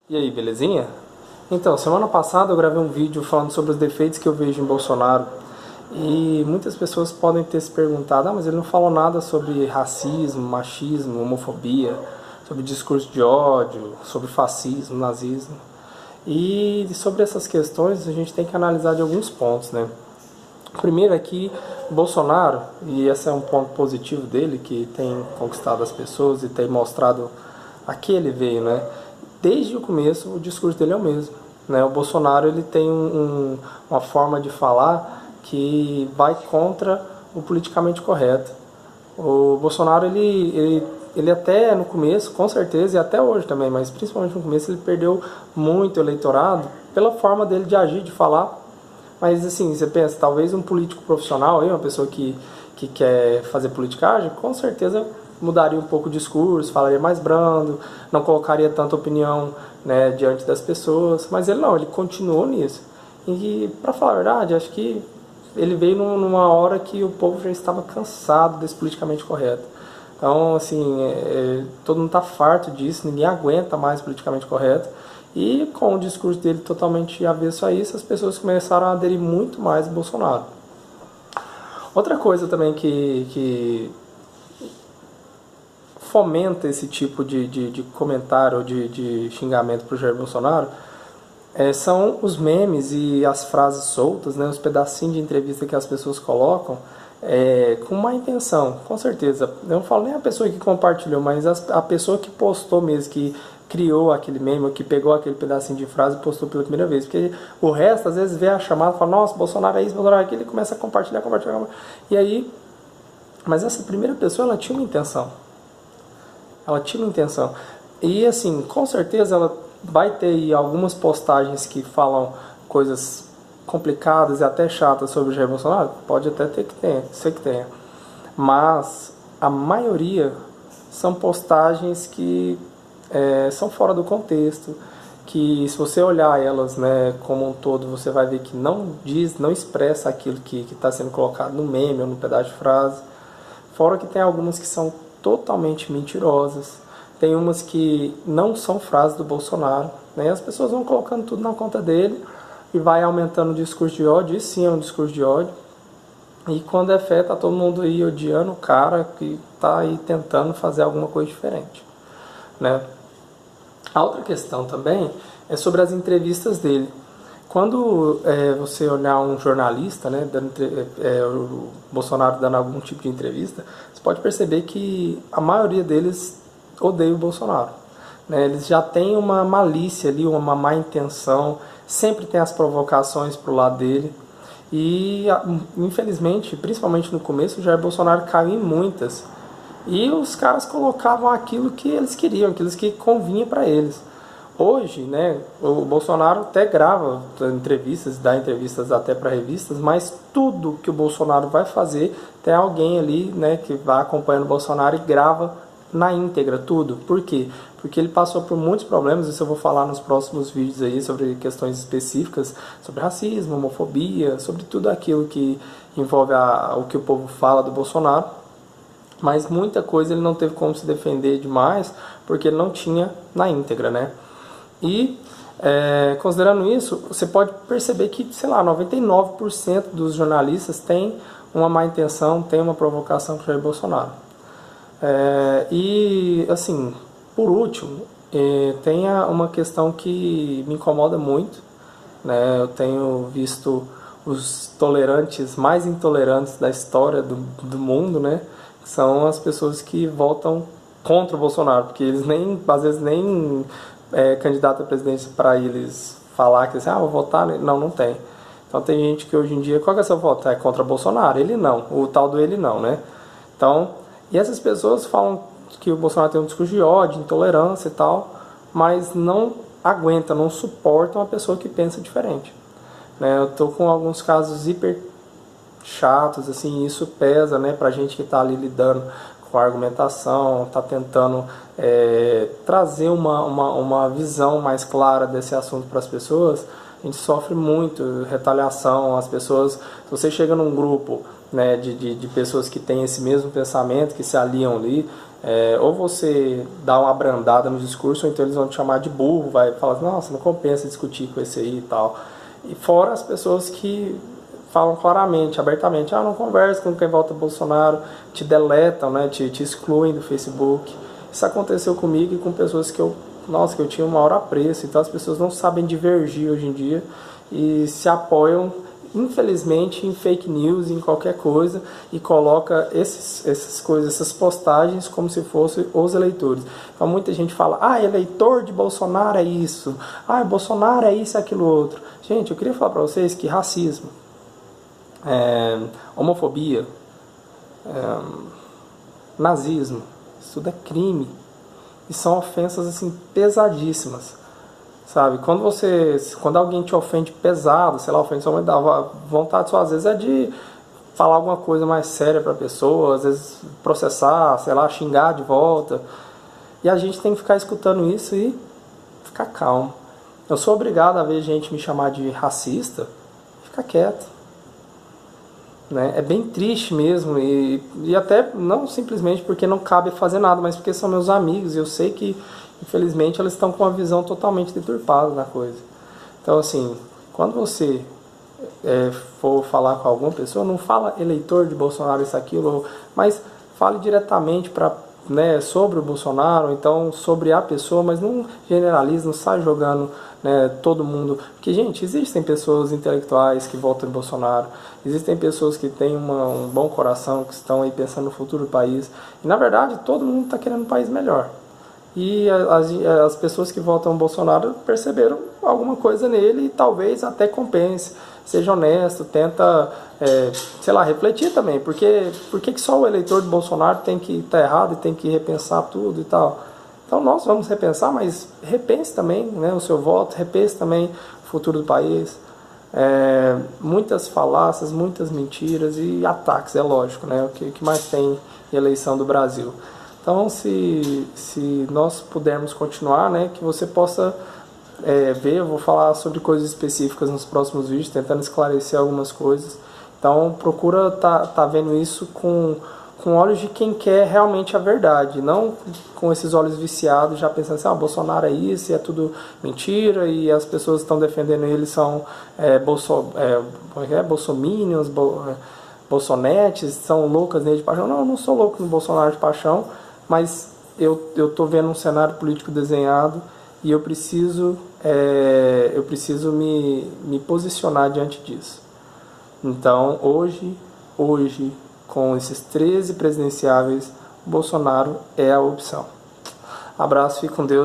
E aí, belezinha? Então, semana passada eu gravei um vídeo falando sobre os defeitos que eu vejo em Bolsonaro. E muitas pessoas podem ter se perguntado, mas ele não falou nada sobre racismo, machismo, homofobia, sobre discurso de ódio, sobre fascismo, nazismo. E sobre essas questões a gente tem que analisar de alguns pontos, né? Primeiro aqui, Bolsonaro, e esse é um ponto positivo dele, que tem conquistado as pessoas e tem mostrado a que ele veio, né? Desde o começo o discurso dele é o mesmo, né? O Bolsonaro ele tem uma forma de falar que vai contra o politicamente correto. O Bolsonaro ele até no começo, com certeza, e até hoje também, mas principalmente no começo, ele perdeu muito eleitorado pela forma dele de agir, de falar. Mas assim, você pensa, talvez um político profissional, uma pessoa que quer fazer politicagem, com certeza mudaria um pouco o discurso, falaria mais brando, não colocaria tanta opinião, né, diante das pessoas. Mas ele não, ele continuou nisso. E para falar a verdade, acho que ele veio numa hora que o povo já estava cansado desse politicamente correto. Então, assim, todo mundo está farto disso, ninguém aguenta mais politicamente correto. E com o discurso dele totalmente avesso a isso, as pessoas começaram a aderir muito mais ao Bolsonaro. Outra coisa também que fomenta esse tipo de comentário ou de xingamento para o Jair Bolsonaro são os memes e as frases soltas, né, os pedacinhos de entrevista que as pessoas colocam com má intenção, com certeza. Eu não falo nem a pessoa que compartilhou, mas a pessoa que postou mesmo, que criou aquele meme, ou que pegou aquele pedacinho de frase e postou pela primeira vez. Porque o resto, às vezes, vê a chamada e fala, nossa, Bolsonaro é isso, Bolsonaro é aquilo, e começa a compartilhar. E aí, mas essa primeira pessoa, ela tinha uma intenção. Ela tinha uma intenção. E assim, com certeza ela vai ter aí algumas postagens que falam coisas complicadas e até chatas sobre o Jair Bolsonaro. Pode até ter que tenha, sei que tenha. Mas a maioria são postagens que são fora do contexto, que se você olhar elas, né, como um todo, você vai ver que não diz, não expressa aquilo que está sendo colocado no meme ou no pedaço de frase. Fora que tem algumas que são totalmente mentirosas, tem umas que não são frases do Bolsonaro, né? As pessoas vão colocando tudo na conta dele e vai aumentando o discurso de ódio. Isso sim é um discurso de ódio. E quando é fé, tá todo mundo aí odiando o cara que tá aí tentando fazer alguma coisa diferente, né? A outra questão também é sobre as entrevistas dele. Quando você olhar um jornalista, né, o Bolsonaro dando algum tipo de entrevista, você pode perceber que a maioria deles odeia o Bolsonaro, né? Eles já têm uma malícia ali, uma má intenção, sempre tem as provocações pro lado dele. E, infelizmente, principalmente no começo, o Jair Bolsonaro caiu em muitas. E os caras colocavam aquilo que eles queriam, aquilo que convinha para eles. Hoje, né, o Bolsonaro até grava entrevistas, dá entrevistas até para revistas, mas tudo que o Bolsonaro vai fazer, tem alguém ali, né, que vai acompanhando o Bolsonaro e grava na íntegra tudo. Por quê? Porque ele passou por muitos problemas, isso eu vou falar nos próximos vídeos aí sobre questões específicas, sobre racismo, homofobia, sobre tudo aquilo que envolve o que o povo fala do Bolsonaro. Mas muita coisa ele não teve como se defender demais, porque ele não tinha na íntegra, né? E, considerando isso, você pode perceber que, sei lá, 99% dos jornalistas têm uma má intenção, tem uma provocação com o Jair Bolsonaro. E, assim, por último, tem uma questão que me incomoda muito, né? Eu tenho visto os tolerantes mais intolerantes da história do mundo, né? São as pessoas que votam contra o Bolsonaro, porque eles nem, às vezes nem candidato à presidência para eles falar que assim, vou votar, não tem. Então tem gente que hoje em dia, qual que é o seu voto? É contra o Bolsonaro, ele não, o tal do ele não, né? Então, e essas pessoas falam que o Bolsonaro tem um discurso de ódio, intolerância e tal, mas não aguentam, não suportam uma pessoa que pensa diferente, né? Eu tô com alguns casos hiper chatos, assim, isso pesa, né, pra gente que tá ali lidando com a argumentação, tá tentando trazer uma visão mais clara desse assunto para as pessoas. A gente sofre muito retaliação, as pessoas, se você chega num grupo, né, de pessoas que têm esse mesmo pensamento, que se aliam ali, Ou você dá uma abrandada no discurso, ou então eles vão te chamar de burro, vai falar, nossa, não compensa discutir com esse aí e tal. E fora as pessoas que falam claramente, abertamente, não conversa com quem vota Bolsonaro, te deletam, né, te excluem do Facebook. Isso aconteceu comigo e com pessoas que eu tinha o maior apreço. Então as pessoas não sabem divergir hoje em dia e se apoiam, infelizmente, em fake news, em qualquer coisa, e coloca essas postagens como se fossem os eleitores. Então muita gente fala, eleitor de Bolsonaro é isso, Bolsonaro é isso e aquilo outro. Gente, eu queria falar para vocês que racismo, homofobia, nazismo, isso tudo é crime. E são ofensas assim pesadíssimas. Sabe, quando alguém te ofende pesado, sei lá, ofende sua mãe, dá vontade só às vezes é de falar alguma coisa mais séria pra pessoa, às vezes processar, sei lá, xingar de volta. E a gente tem que ficar escutando isso e ficar calmo. Eu sou obrigado a ver gente me chamar de racista e ficar quieto. Né? É bem triste mesmo, e até não simplesmente porque não cabe fazer nada, mas porque são meus amigos e eu sei que infelizmente eles estão com uma visão totalmente deturpada da coisa. Então assim, quando você for falar com alguma pessoa, não fala eleitor de Bolsonaro isso aquilo, mas fale diretamente sobre o Bolsonaro, então sobre a pessoa, mas não generalize, não sai jogando, né, todo mundo. Porque, gente, existem pessoas intelectuais que votam em Bolsonaro, existem pessoas que têm um bom coração, que estão aí pensando no futuro do país, e na verdade todo mundo está querendo um país melhor. E as pessoas que votam Bolsonaro perceberam alguma coisa nele e talvez até compense. Seja honesto, tenta, refletir também. Por que só o eleitor de Bolsonaro tem que estar errado e tem que repensar tudo e tal? Então nós vamos repensar, mas repense também, né, o seu voto, repense também o futuro do país. Muitas falácias, muitas mentiras e ataques, é lógico, né, o que mais tem em eleição do Brasil. Então, se nós pudermos continuar, né, que você possa ver, eu vou falar sobre coisas específicas nos próximos vídeos, tentando esclarecer algumas coisas. Então, procura tá vendo isso com olhos de quem quer realmente a verdade, não com esses olhos viciados, já pensando assim, Bolsonaro é isso, e é tudo mentira, e as pessoas que estão defendendo ele são bolsominions, bolsonetes, são loucas nele de paixão. Não, eu não sou louco no Bolsonaro de paixão, mas eu tô vendo um cenário político desenhado e eu preciso me posicionar diante disso. Então, hoje, com esses 13 presidenciáveis, Bolsonaro é a opção. Abraço, fique com Deus.